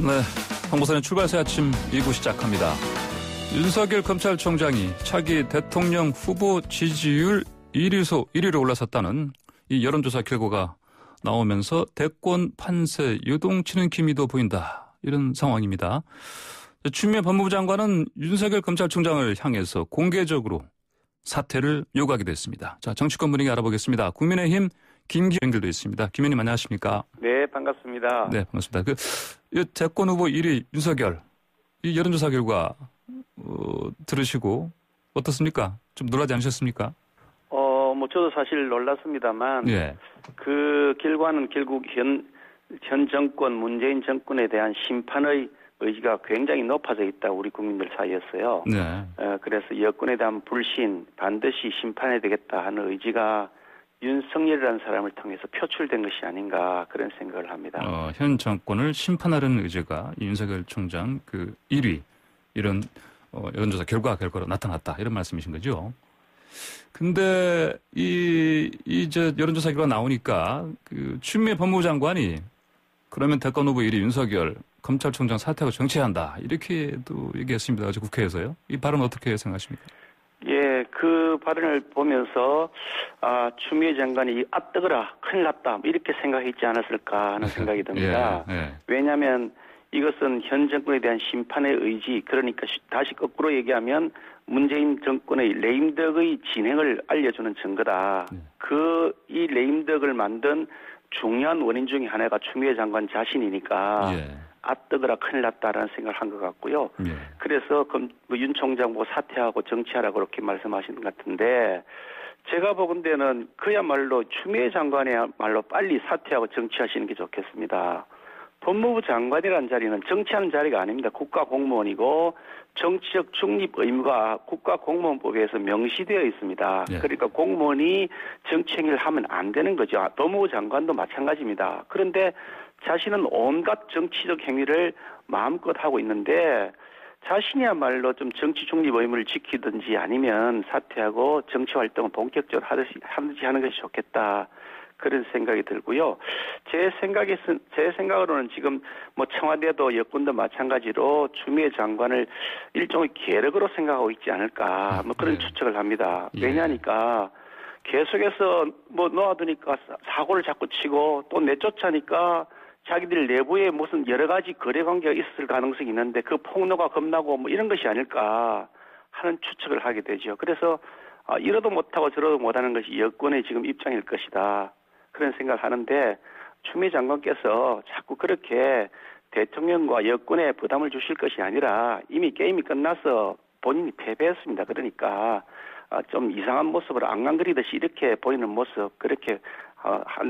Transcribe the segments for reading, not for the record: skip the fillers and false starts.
네, 홍보선의 출발새 아침 2부 시작합니다. 윤석열 검찰총장이 차기 대통령 후보 지지율 1위로 올라섰다는 이 여론조사 결과가 나오면서 대권 판세 요동치는 기미도 보인다. 이런 상황입니다. 추미애 법무부 장관은 윤석열 검찰총장을 향해서 공개적으로 사퇴를 요구하기도 했습니다. 자, 정치권 분위기 알아보겠습니다. 국민의힘 김기현 연결도 있습니다. 김 의원님 안녕하십니까? 네, 반갑습니다. 네, 반갑습니다. 이 대권 후보 1위 윤석열, 이 여론조사 결과 들으시고 어떻습니까? 좀 놀라지 않으셨습니까? 저도 사실 놀랐습니다만, 예. 그 결과는 결국 현 정권, 문재인 정권에 대한 심판의 의지가 굉장히 높아져 있다, 우리 국민들 사이였어요. 네. 그래서 여권에 대한 불신, 반드시 심판해야 되겠다 하는 의지가 윤석열이라는 사람을 통해서 표출된 것이 아닌가 그런 생각을 합니다. 현 정권을 심판하려는 의지가 윤석열 총장 그 1위 이런 여론조사 결과로 나타났다 이런 말씀이신 거죠? 근데 이제 여론조사 결과 나오니까 그 추미애 법무부 장관이 그러면 대권 후보 1위 윤석열 검찰총장 사퇴하고 정치한다 이렇게도 얘기했습니다. 어제 국회에서요. 이 발언 어떻게 생각하십니까? 예, 그 발언을 보면서 추미애 장관이 뜨거라 큰일 났다 이렇게 생각했지 않았을까 하는 생각이 듭니다. 예. 왜냐하면 이것은 현 정권에 대한 심판의 의지, 그러니까 다시 거꾸로 얘기하면 문재인 정권의 레임덕의 진행을 알려주는 증거다. 이 레임덕을 만든 중요한 원인 중에 하나가 추미애 장관 자신이니까 뜨거라 큰일 났다라는 생각을 한 것 같고요. 그래서 윤 총장 뭐 사퇴하고 정치하라고 그렇게 말씀하시는 것 같은데 제가 보건대는 그야말로 추미애 장관이야말로 빨리 사퇴하고 정치하시는 게 좋겠습니다. 법무부 장관이라는 자리는 정치하는 자리가 아닙니다. 국가공무원이고 정치적 중립 의무가 국가공무원법에서 명시되어 있습니다. 그러니까 공무원이 정치 행위를 하면 안 되는 거죠. 법무부 장관도 마찬가지입니다. 그런데 자신은 온갖 정치적 행위를 마음껏 하고 있는데 자신이야말로 좀 정치 중립 의무를 지키든지 아니면 사퇴하고 정치 활동을 본격적으로 하듯이 하는 것이 좋겠다. 그런 생각이 들고요. 제 생각으로는 지금 뭐 청와대도 여권도 마찬가지로 추미애 장관을 일종의 계력으로 생각하고 있지 않을까. 뭐 그런 추측을 합니다. 왜냐하니까 계속해서 뭐 놓아두니까 사고를 자꾸 치고 또 내쫓아니까 자기들 내부에 무슨 여러 가지 거래 관계가 있을 가능성이 있는데 그 폭로가 겁나고 뭐 이런 것이 아닐까 하는 추측을 하게 되죠. 그래서 이러도 못하고 저러도 못하는 것이 여권의 지금 입장일 것이다. 그런 생각을 하는데 추미애 장관께서 자꾸 그렇게 대통령과 여권에 부담을 주실 것이 아니라 이미 게임이 끝나서 본인이 패배했습니다. 그러니까 좀 이상한 모습으로 앙앙거리듯이 이렇게 보이는 모습, 그렇게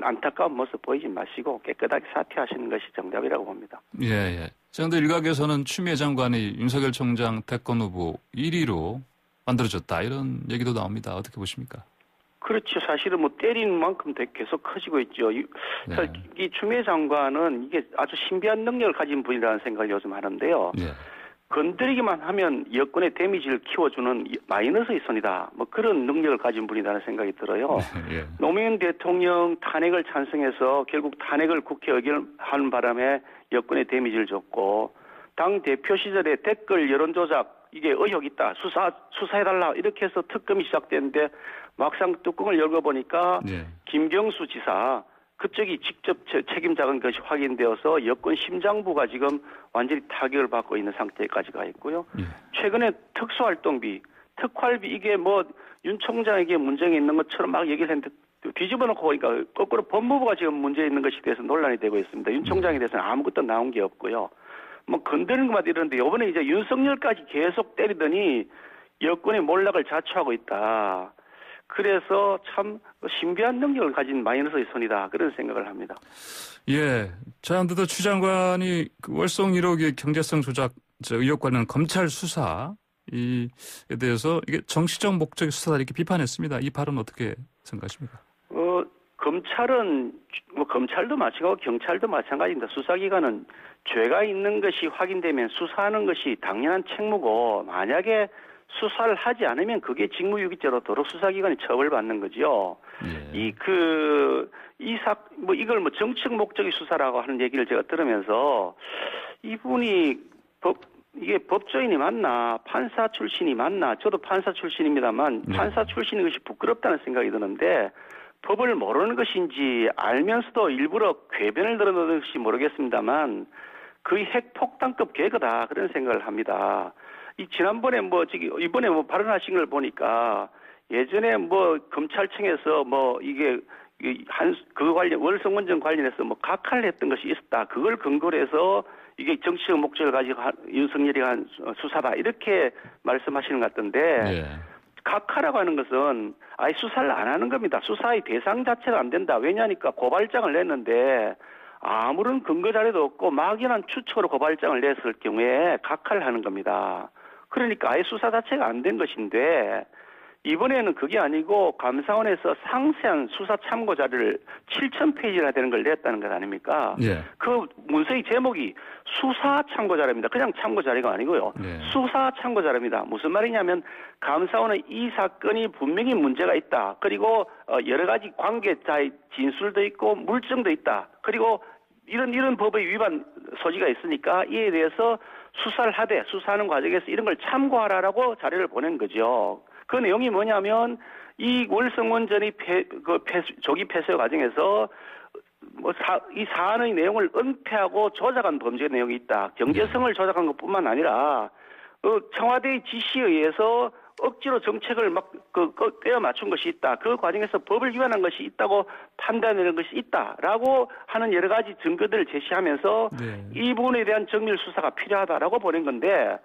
안타까운 모습 보이지 마시고 깨끗하게 사퇴하시는 것이 정답이라고 봅니다. 예. 그런데 일각에서는 추미애 장관이 윤석열 총장 대권 후보 1위로 만들어졌다 이런 얘기도 나옵니다. 어떻게 보십니까? 그렇죠. 사실은 뭐 때리는 만큼 계속 커지고 있죠. 이 추미애 장관은 이게 아주 신비한 능력을 가진 분이라는 생각을 요즘 하는데요. 건드리기만 하면 여권의 데미지를 키워주는 마이너스의 손이다. 뭐 그런 능력을 가진 분이라는 생각이 들어요. 노무현 대통령 탄핵을 찬성해서 결국 탄핵을 국회 의결하는 바람에 여권의 데미지를 줬고 당 대표 시절에 댓글 여론조작 이게 의혹 있다. 수사해달라. 이렇게 해서 특검이 시작됐는데 막상 뚜껑을 열어보니까 김경수 지사 그쪽이 직접 책임자인 것이 확인되어서 여권 심장부가 지금 완전히 타격을 받고 있는 상태까지 가 있고요. 최근에 특수활동비, 특활비 이게 뭐 윤 총장에게 문제가 있는 것처럼 막 얘기를 했는데 뒤집어 놓고 보니까 거꾸로 법무부가 지금 문제 있는 것에 대해서 논란이 되고 있습니다. 윤 총장에 대해서는 아무것도 나온 게 없고요. 뭐 건드리는 것만 이러는데 이번에 이제 윤석열까지 계속 때리더니 여권의 몰락을 자초하고 있다. 그래서 참 신비한 능력을 가진 마이너스의 손이다. 그런 생각을 합니다. 예. 자한드도 추 장관이 월성 1억의 경제성 조작 의혹과는 검찰 수사에 대해서 이게 정치적 목적의 수사다 이렇게 비판했습니다. 이 발언 어떻게 생각하십니까? 검찰은 뭐 검찰도 마찬가지고 경찰도 마찬가지입니다. 수사기관은 죄가 있는 것이 확인되면 수사하는 것이 당연한 책무고 만약에 수사를 하지 않으면 그게 직무유기죄로 도로 수사기관이 처벌받는 거죠. 이걸 뭐 정치적 목적의 수사라고 하는 얘기를 제가 들으면서 이 이분이 이게 법조인이 맞나, 판사 출신이 맞나, 저도 판사 출신입니다만, 판사 출신인 것이 부끄럽다는 생각이 드는데, 법을 모르는 것인지 알면서도 일부러 궤변을 늘어놓는 것인지 모르겠습니다만, 거의 핵폭탄급 개그다, 그런 생각을 합니다. 지난번에 이번에 발언하신 걸 보니까, 예전에 검찰청에서 이게, 월성원전 관련해서 각하를 했던 것이 있었다. 그걸 근거로 해서 이게 정치적 목적을 가지고 윤석열이 한 수사다. 이렇게 말씀하시는 것 같던데, 예. 각하라고 하는 것은 아예 수사를 안 하는 겁니다. 수사의 대상 자체가 안 된다. 왜냐하니까 고발장을 냈는데 아무런 근거 자료도 없고 막연한 추측으로 고발장을 냈을 경우에 각하를 하는 겁니다. 그러니까 아예 수사 자체가 안 된 것인데, 이번에는 그게 아니고 감사원에서 상세한 수사 참고 자료를 7,000페이지나 되는 걸 냈다는 것 아닙니까? 예. 그 문서의 제목이 수사 참고 자료입니다. 그냥 참고 자료가 아니고요. 예. 수사 참고 자료입니다. 무슨 말이냐면 감사원은 이 사건이 분명히 문제가 있다. 그리고 여러 가지 관계자의 진술도 있고 물증도 있다. 그리고 이런 법의 위반 소지가 있으니까 이에 대해서 수사를 하되 수사하는 과정에서 이런 걸 참고하라라고 자료를 보낸 거죠. 그 내용이 뭐냐면 이 월성원전의 조기 폐쇄 과정에서 이 사안의 내용을 은폐하고 조작한 범죄 내용이 있다. 경제성을 조작한 것뿐만 아니라 청와대의 지시에 의해서 억지로 정책을 꿰어 맞춘 것이 있다. 그 과정에서 법을 위반한 것이 있다고 판단하는 것이 있다라고 하는 여러 가지 증거들을 제시하면서 이 부분에 대한 정밀 수사가 필요하다라고 보낸 건데,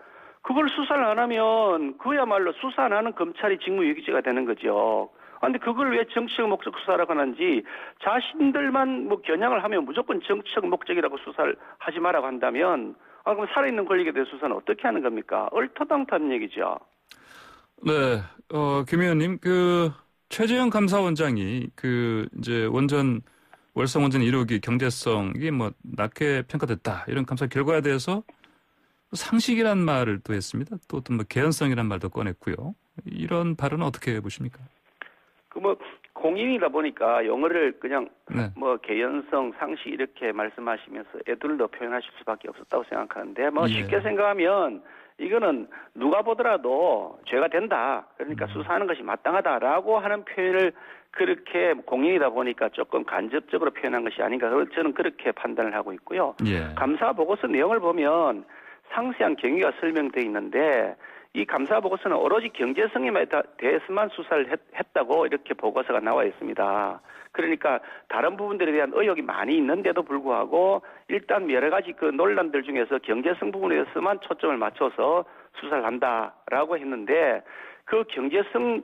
그걸 수사를 안 하면 그야말로 수사 안 하는 검찰이 직무유기죄가 되는 거죠. 그런데 그걸 왜 정치적 목적 수사라고 하는지, 자신들만 겨냥을 하면 무조건 정치적 목적이라고 수사를 하지 말라고 한다면, 그럼 살아있는 권력에 대해 수사는 어떻게 하는 겁니까? 얼토당토하는 얘기죠. 네, 김 의원님, 최재형 감사원장이 이제 월성원전 1호기 경제성이 낮게 평가됐다, 이런 감사 결과에 대해서 상식이란 말을 또 했습니다. 또 개연성이란 말도 꺼냈고요. 이런 발언은 어떻게 보십니까? 공인이다 보니까 용어를 그냥 개연성, 상식 이렇게 말씀하시면서 애들도 표현하실 수밖에 없었다고 생각하는데, 쉽게 생각하면 이거는 누가 보더라도 죄가 된다. 그러니까 수사하는 것이 마땅하다라고 하는 표현을 그렇게 공인이다 보니까 조금 간접적으로 표현한 것이 아닌가. 저는 그렇게 판단을 하고 있고요. 예. 감사 보고서 내용을 보면 상세한 경위가 설명되어 있는데, 이 감사 보고서는 오로지 경제성에 대해서만 수사를 했다고 이렇게 보고서가 나와 있습니다. 그러니까 다른 부분들에 대한 의혹이 많이 있는데도 불구하고 일단 여러 가지 논란들 중에서 경제성 부분에 대해서만 초점을 맞춰서 수사를 한다라고 했는데, 그 경제성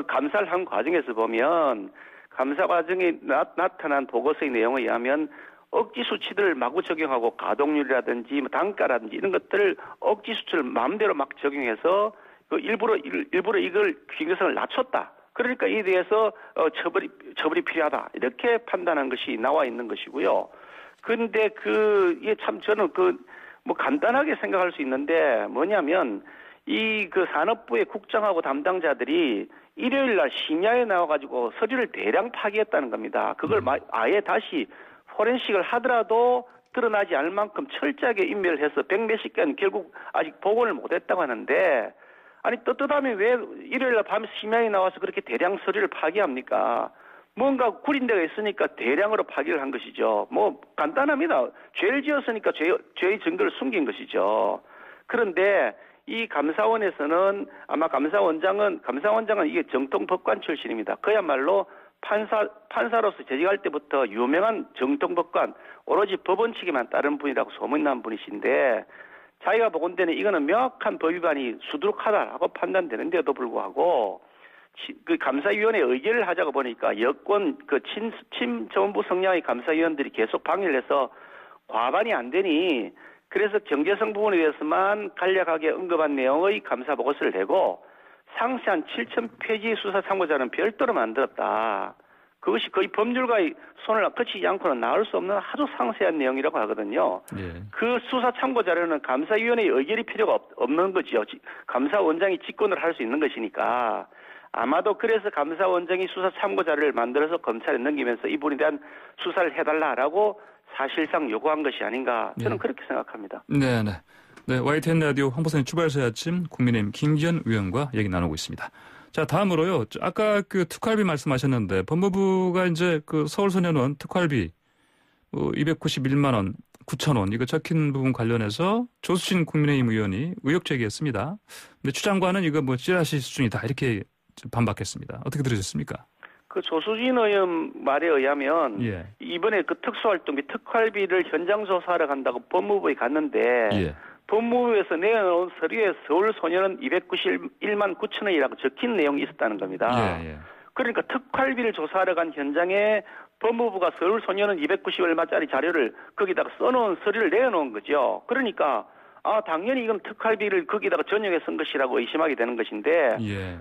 감사를 한 과정에서 보면 감사 과정에 나타난 보고서의 내용에 의하면 억지 수치들을 마구 적용하고 가동률이라든지 단가라든지 이런 것들을 억지 수치를 마음대로 막 적용해서 일부러 이걸 경제성을 낮췄다. 그러니까 이에 대해서 처벌이 필요하다. 이렇게 판단한 것이 나와 있는 것이고요. 그런데 이게 참 저는 간단하게 생각할 수 있는데, 뭐냐면 산업부의 국장하고 담당자들이 일요일 날 심야에 나와가지고 서류를 대량 파기했다는 겁니다. 그걸 아예 다시 포렌식을 하더라도 드러나지 않을 만큼 철저하게 인멸을 해서 100몇십 건 결국 아직 복원을 못했다고 하는데, 아니 떳떳하면 왜 일요일날 밤 심야에 나와서 그렇게 대량 서류를 파기합니까? 뭔가 구린 데가 있으니까 대량으로 파기를 한 것이죠. 간단합니다. 죄를 지었으니까 죄의 증거를 숨긴 것이죠. 그런데 이 감사원에서는 아마 감사원장은 이게 정통 법관 출신입니다. 그야말로 판사로서 재직할 때부터 유명한 정통법관, 오로지 법원 측에만 따른 분이라고 소문난 분이신데, 자기가 보건대는 이거는 명확한 법 위반이 수두룩하다라고 판단되는데도 불구하고 감사위원회 의결을 하자고 보니까 여권 친정부 성향의 감사위원들이 계속 방해를 해서 과반이 안 되니, 그래서 경제성 부분에 대해서만 간략하게 언급한 내용의 감사 보고서를 내고 상세한 7,000페이지 수사 참고자는 별도로 만들었다. 그것이 거의 법률가의 손을 거치지 않고는 나올 수 없는 아주 상세한 내용이라고 하거든요. 예. 그 수사 참고 자료는 감사위원회의 의결이 필요가 없는 거죠. 감사원장이 직권을 할 수 있는 것이니까. 아마도 그래서 감사원장이 수사 참고 자료를 만들어서 검찰에 넘기면서 이분에 대한 수사를 해달라라고 사실상 요구한 것이 아닌가 저는 예. 그렇게 생각합니다. 네네. 네, YTN 라디오 황보선의 출발새 아침 국민의힘 김기현 의원과 얘기 나누고 있습니다. 자, 다음으로요. 아까 그 특활비 말씀하셨는데 법무부가 이제 그 서울소년원 특활비 291만 원, 9천 원 이거 적힌 부분 관련해서 조수진 국민의힘 의원이 의혹 제기했습니다. 근데 추 장관은 이거 뭐 찌라시 수준이다 이렇게 반박했습니다. 어떻게 들으셨습니까? 그 조수진 의원 말에 의하면 예. 이번에 그 특수활동비 특활비를 현장 조사하러 간다고 법무부에 갔는데 예. 법무부에서 내놓은 서류에 서울소년원 291만 9천 원이라고 적힌 내용이 있었다는 겁니다. 예. 그러니까 특활비를 조사하러 간 현장에 법무부가 서울소년원 290얼마짜리 자료를 거기다가 써놓은 서류를 내놓은 거죠. 그러니까 당연히 이건 특활비를 거기다가 전용해 쓴 것이라고 의심하게 되는 것인데 예.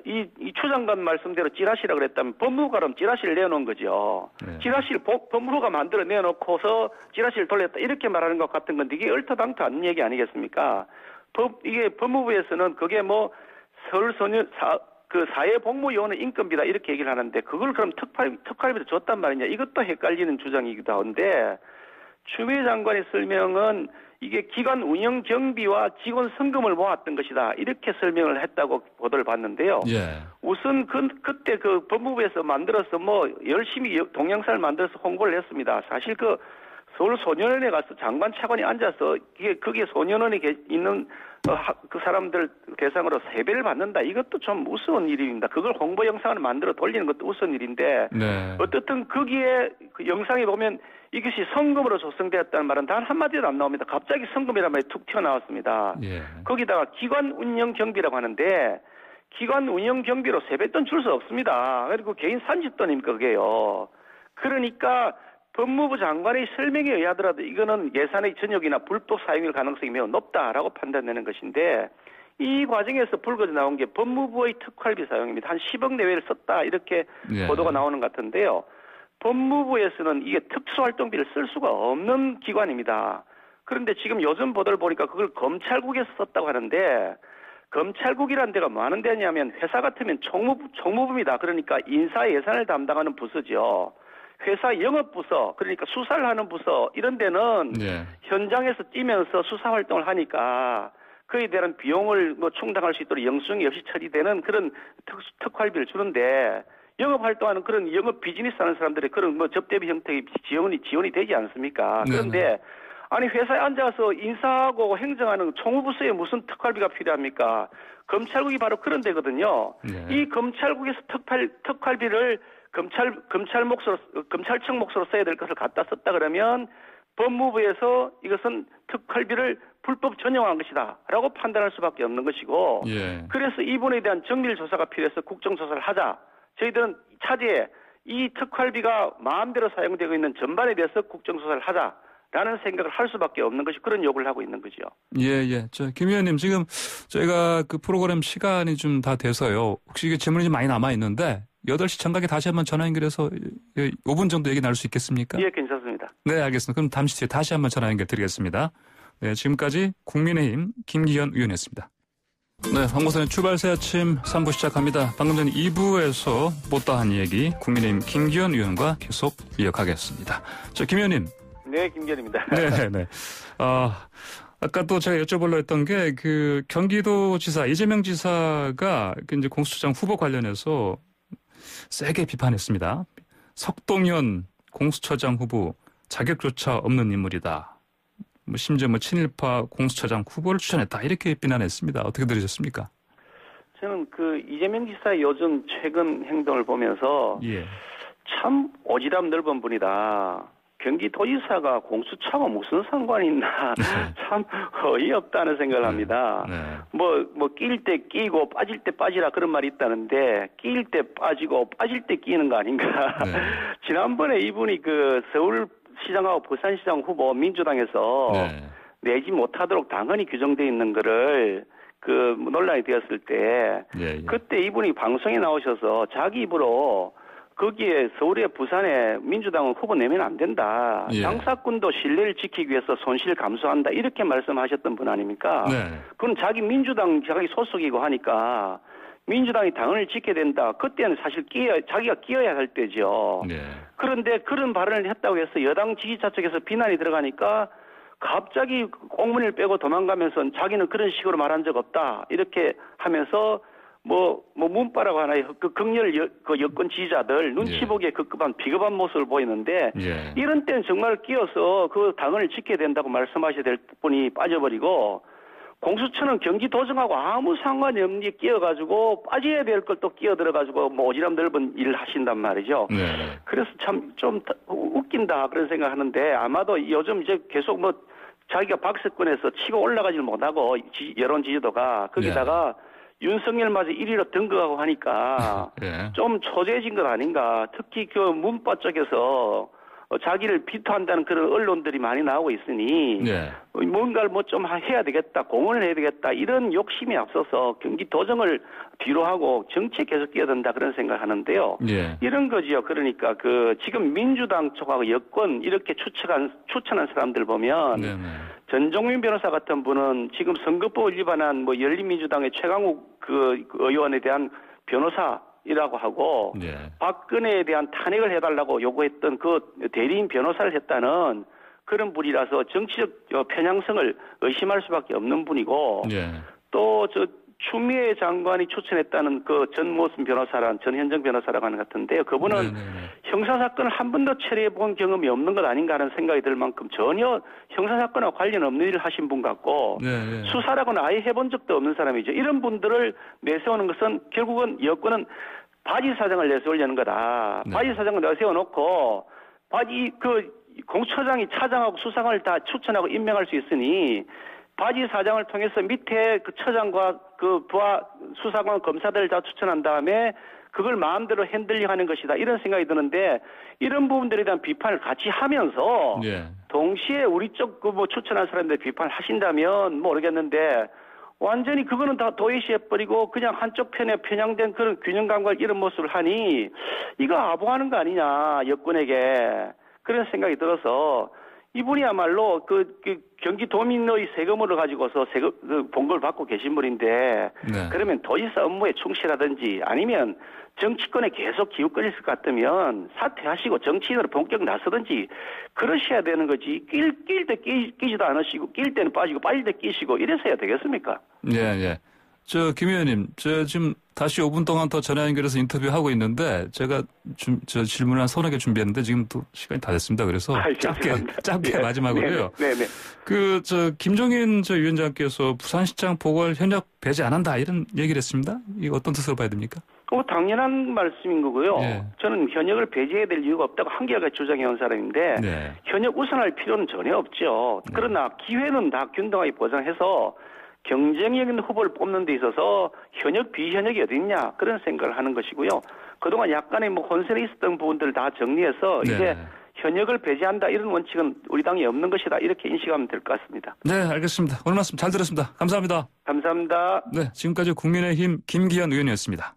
이 추 장관 말씀대로 찌라시라 그랬다면 법무부가 그럼 찌라시를 내놓은 거죠. 네. 찌라시를 법무부가 만들어 내놓고서 찌라시를 돌렸다 이렇게 말하는 것 같은 건데 이게 얼토당토 않는 얘기 아니겠습니까? 이게 법무부에서는 그게 뭐 서울소년 사회복무요원의 인건비다 이렇게 얘기를 하는데 그걸 그럼 특활비를 줬단 말이냐 이것도 헷갈리는 주장이기도 한데 추미애 장관의 설명은 이게 기관 운영 경비와 직원 성금을 모았던 것이다 이렇게 설명을 했다고 보도를 봤는데요. 예. 우선 그때 그 법무부에서 만들어서 뭐 열심히 동영상을 만들어서 홍보를 했습니다. 사실 그 서울 소년원에 가서 장관 차관이 앉아서 거기에 소년원에 있는 그 사람들 대상으로 세배를 받는다. 이것도 좀 우스운 일입니다. 그걸 홍보 영상을 만들어 돌리는 것도 우스운 일인데 네. 어떻든 거기에 그 영상에 보면 이것이 성금으로 조성되었다는 말은 단 한마디도 안 나옵니다. 갑자기 성금이라는 말이 툭 튀어나왔습니다. 예. 거기다가 기관 운영 경비라고 하는데 기관 운영 경비로 세뱃돈 줄 수 없습니다. 그리고 개인 산집돈입니까 그게요. 그러니까 법무부 장관의 설명에 의하더라도 이거는 예산의 전역이나 불법 사용일 가능성이 매우 높다라고 판단되는 것인데 이 과정에서 불거져 나온 게 법무부의 특활비 사용입니다. 한 10억 내외를 썼다 이렇게 예. 보도가 나오는 것 같은데요. 법무부에서는 이게 특수활동비를 쓸 수가 없는 기관입니다. 그런데 지금 요즘 보도를 보니까 그걸 검찰국에서 썼다고 하는데 검찰국이라는 데가 뭐 하는 데냐면 회사 같으면 총무부입니다. 그러니까 인사 예산을 담당하는 부서죠. 회사 영업부서 그러니까 수사를 하는 부서 이런 데는 예. 현장에서 뛰면서 수사 활동을 하니까 그에 대한 비용을 뭐 충당할 수 있도록 영수증이 없이 처리되는 그런 특활비를 주는데 영업 활동하는 그런 영업 비즈니스 하는 사람들의 그런 뭐 접대비 형태의 지원이 되지 않습니까? 그런데 네네. 아니 회사에 앉아서 인사하고 행정하는 총무부서에 무슨 특활비가 필요합니까? 검찰국이 바로 그런 데거든요. 네. 이 검찰국에서 특활비를 검찰청 몫으로 써야 될 것을 갖다 썼다 그러면 법무부에서 이것은 특활비를 불법 전용한 것이다라고 판단할 수밖에 없는 것이고 예. 그래서 이분에 대한 정밀 조사가 필요해서 국정조사를 하자. 저희들은 차제에 이 특활비가 마음대로 사용되고 있는 전반에 대해서 국정조사를 하자라는 생각을 할 수밖에 없는 것이 그런 요구를 하고 있는 거죠. 예. 김 의원님 지금 저희가 그 프로그램 시간이 좀 다 돼서요. 혹시 이게 질문이 좀 많이 남아 있는데 8시 정각에 다시 한번 전화 연결해서 5분 정도 얘기 나눌 수 있겠습니까? 예, 괜찮습니다. 네, 알겠습니다. 그럼 잠시 뒤에 다시 한번 전화 연결 드리겠습니다. 네, 지금까지 국민의힘 김기현 의원이었습니다. 네, 황보선의 출발새 아침 3부 시작합니다. 방금 전 2부에서 못다한 얘기 국민의힘 김기현 의원과 계속 이어가겠습니다. 김 의원님. 네, 김기현입니다. 네. 아까 또 제가 여쭤보려 했던 게 그 경기도지사 이재명 지사가 이제 공수처장 후보 관련해서 세게 비판했습니다. 석동현 공수처장 후보 자격조차 없는 인물이다. 심지어 친일파 공수처장 후보를 추천했다. 이렇게 비난했습니다. 어떻게 들으셨습니까? 저는 그 이재명 지사의 요즘 최근 행동을 보면서 참 오지랖 넓은 분이다. 경기도지사가 공수처가 무슨 상관이 있나 참 어이없다는 생각을 합니다. 낄 때 끼고 빠질 때 빠지라 그런 말이 있다는데 낄 때 빠지고 빠질 때 끼는 거 아닌가. 지난번에 이분이 그 서울시장하고 부산시장 후보 민주당에서 내지 못하도록 당헌이 규정되어 있는 거를 그 논란이 되었을 때 그때 이분이 방송에 나오셔서 자기 입으로 거기에 서울에 부산에 민주당은 후보 내면 안 된다. 당사꾼도 신뢰를 지키기 위해서 손실 감수한다. 이렇게 말씀하셨던 분 아닙니까? 그건 자기 민주당 자기 소속이고 하니까 민주당이 당을 지켜야 된다. 그때는 사실 자기가 끼어야 할 때죠. 네. 그런데 그런 발언을 했다고 해서 여당 지지자 쪽에서 비난이 들어가니까 갑자기 꽁무니를 빼고 도망가면서 자기는 그런 식으로 말한 적 없다. 이렇게 하면서 문바라고 하나요? 그 극렬 그 여권 지지자들 눈치 보기에 급급한 비겁한 모습을 보이는데 이런 때는 정말 끼어서 그 당을 지켜야 된다고 말씀하셔야 될 분이 빠져버리고 공수처는 경기도정하고 아무 상관이 없는 끼어가지고 빠져야 될 걸 또 끼어들어가지고 오지랖 넓은 일을 하신단 말이죠. 네. 그래서 참 좀 웃긴다 그런 생각하는데 아마도 요즘 이제 계속 자기가 박스권에서 치고 올라가지를 못하고 여론 지지도가 거기다가 윤석열마저 1위로 등극하고 하니까 좀 초조해진 것 아닌가. 특히 그 문바 쪽에서 자기를 비토한다는 그런 언론들이 많이 나오고 있으니 뭔가를 좀 해야 되겠다, 공헌을 해야 되겠다 이런 욕심이 앞서서 경기도정을 뒤로 하고 정치에 계속 끼어든다 그런 생각하는데요. 이런 거지요. 그러니까 지금 민주당 쪽하고 여권 이렇게 추천한 사람들 보면 전종민 변호사 같은 분은 지금 선거법을 위반한 열린민주당의 최강욱 그 의원에 대한 변호사이라고 하고 박근혜에 대한 탄핵을 해달라고 요구했던 그 대리인 변호사를 했다는 그런 분이라서 정치적 편향성을 의심할 수밖에 없는 분이고 또 추미애 장관이 추천했다는 그 전모순 변호사란 전현정 변호사라고 하는 것 같은데요. 그분은 형사사건을 한 번도 처리해 본 경험이 없는 것 아닌가 하는 생각이 들 만큼 전혀 형사사건과 관련 없는 일을 하신 분 같고 수사라고는 아예 해본 적도 없는 사람이죠. 이런 분들을 내세우는 것은 결국은 여권은 바지 사장을 내세우려는 거다. 바지 사장을 내세워놓고 공처장이 차장하고 수사관을 다 추천하고 임명할 수 있으니 바지 사장을 통해서 밑에 그 처장과 그 부하 수사관 검사들을 다 추천한 다음에 그걸 마음대로 핸들링하는 것이다. 이런 생각이 드는데 이런 부분들에 대한 비판을 같이 하면서 동시에 우리 쪽 추천한 사람들 비판을 하신다면 모르겠는데 완전히 그거는 다 도외시해버리고 그냥 한쪽 편에 편향된 그런 균형감과 이런 모습을 하니 이거 아부하는 거 아니냐 여권에게 그런 생각이 들어서 이분이야말로 경기도민의 세금으로 가지고서 봉급을 받고 계신 분인데 그러면 도지사 업무에 충실하든지 아니면 정치권에 계속 기웃거릴 것 같으면 사퇴하시고 정치인으로 본격 나서든지 그러셔야 되는 거지. 낄 때 끼지도 않으시고 낄 때는 빠지고 빠질 때 끼시고 이래서야 되겠습니까? 김 의원님, 지금 다시 5분 동안 더 전화 연결해서 인터뷰하고 있는데 제가 질문을 한 서너 개 준비했는데 지금 또 시간이 다 됐습니다. 그래서 짧게 마지막으로요. 김종인 위원장께서 부산시장 보궐 현역 배제 안 한다 이런 얘기를 했습니다. 이거 어떤 뜻으로 봐야 됩니까? 당연한 말씀인 거고요. 저는 현역을 배제해야 될 이유가 없다고 한결같이 주장해온 사람인데 현역 우선할 필요는 전혀 없죠. 그러나 기회는 다 균등하게 보장해서 경쟁력 있는 후보를 뽑는 데 있어서 현역 비현역이 어디 있냐 그런 생각을 하는 것이고요. 그동안 약간의 혼선이 있었던 부분들을 다 정리해서 이제 현역을 배제한다 이런 원칙은 우리 당에 없는 것이다 이렇게 인식하면 될 것 같습니다. 네, 알겠습니다. 오늘 말씀 잘 들었습니다. 감사합니다. 감사합니다. 네, 지금까지 국민의힘 김기현 의원이었습니다.